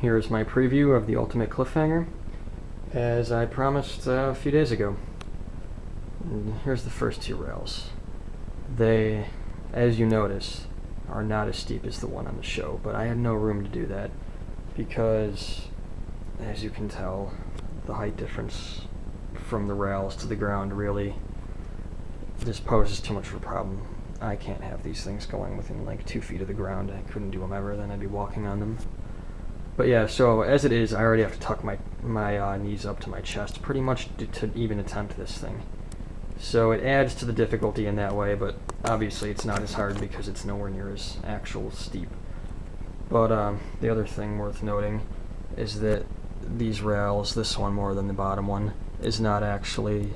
Here's my preview of the ultimate Cliffhanger, as I promised a few days ago. And here's the first two rails. They, as you notice, are not as steep as the one on the show, but I had no room to do that because, as you can tell, the height difference from the rails to the ground really just poses too much of a problem. I can't have these things going within like 2 feet of the ground. I couldn't do them ever, then I'd be walking on them. But yeah, so as it is, I already have to tuck my knees up to my chest pretty much to even attempt this thing. So it adds to the difficulty in that way, but obviously it's not as hard because it's nowhere near as actual steep. But the other thing worth noting is that these rails, this one more than the bottom one, is not actually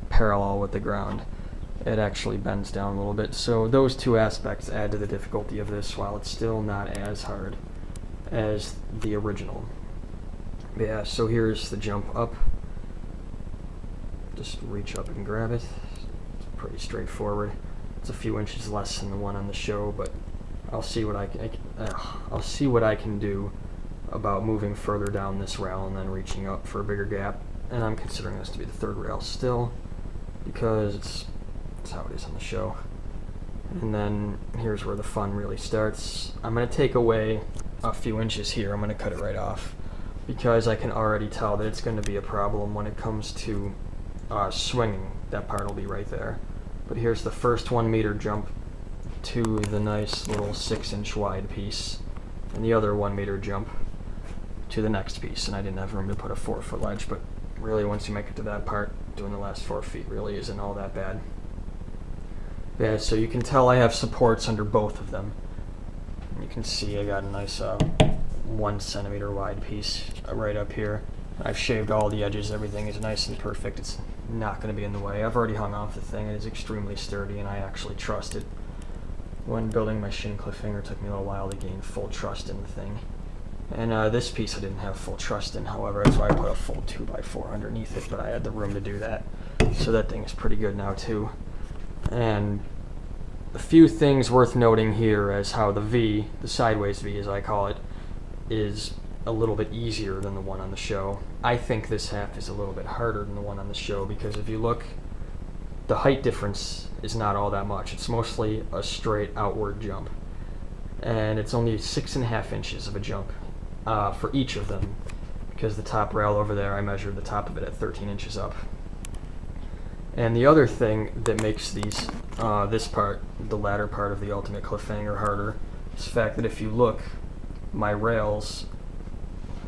parallel with the ground. It actually bends down a little bit. So those two aspects add to the difficulty of this, while it's still not as hard as the original. Yeah, so here's the jump up. Just reach up and grab it. It's pretty straightforward. It's a few inches less than the one on the show, but I'll see what I can do about moving further down this rail and then reaching up for a bigger gap. And I'm considering this to be the third rail still, because it's how it is on the show. And then here's where the fun really starts. I'm going to take away a few inches here. I'm going to cut it right off because I can already tell that it's going to be a problem when it comes to swinging. That part will be right there. But here's the first 1 meter jump to the nice little 6-inch wide piece, and the other 1 meter jump to the next piece. And I didn't have room to put a 4-foot ledge, but really once you make it to that part, doing the last 4 feet really isn't all that bad. Yeah, so you can tell I have supports under both of them. You can see I got a nice 1 centimeter wide piece right up here. I've shaved all the edges, everything is nice and perfect. It's not going to be in the way. I've already hung off the thing. It is extremely sturdy and I actually trust it. When building my shin Cliffhanger, it took me a little while to gain full trust in the thing. And this piece I didn't have full trust in, however, that's why I put a full 2x4 underneath it, but I had the room to do that. So that thing is pretty good now too. And a few things worth noting here as how the V, the sideways V as I call it, is a little bit easier than the one on the show. I think this half is a little bit harder than the one on the show because if you look, the height difference is not all that much. It's mostly a straight outward jump. And it's only 6.5 inches of a jump for each of them, because the top rail over there, I measured the top of it at 13 inches up. And the other thing that makes these, this part, the latter part of the ultimate Cliffhanger, harder is the fact that if you look, my rails,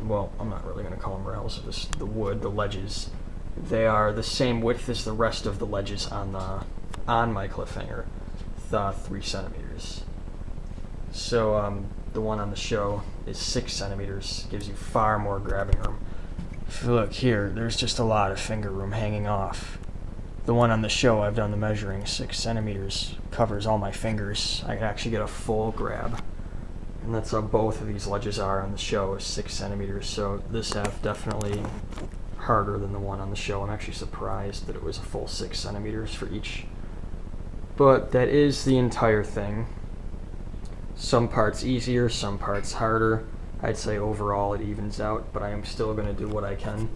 well, I'm not really going to call them rails, the wood, the ledges, they are the same width as the rest of the ledges on my Cliffhanger, 3 centimeters. So the one on the show is 6 centimeters, gives you far more grabbing room. If you look here, there's just a lot of finger room hanging off. The one on the show, I've done the measuring, 6 centimeters, covers all my fingers. I can actually get a full grab. And that's how both of these ledges are on the show, is 6 centimeters. So this half definitely harder than the one on the show. I'm actually surprised that it was a full 6 centimeters for each. But that is the entire thing. Some parts easier, some parts harder. I'd say overall it evens out, but I am still going to do what I can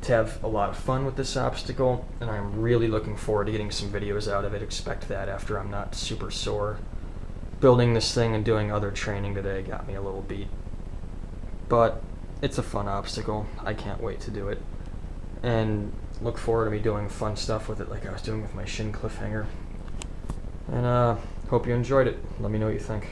to have a lot of fun with this obstacle, and I'm really looking forward to getting some videos out of it. Expect that after I'm not super sore. Building this thing and doing other training today got me a little beat. But it's a fun obstacle. I can't wait to do it. And look forward to me doing fun stuff with it like I was doing with my shin Cliffhanger. And hope you enjoyed it. Let me know what you think.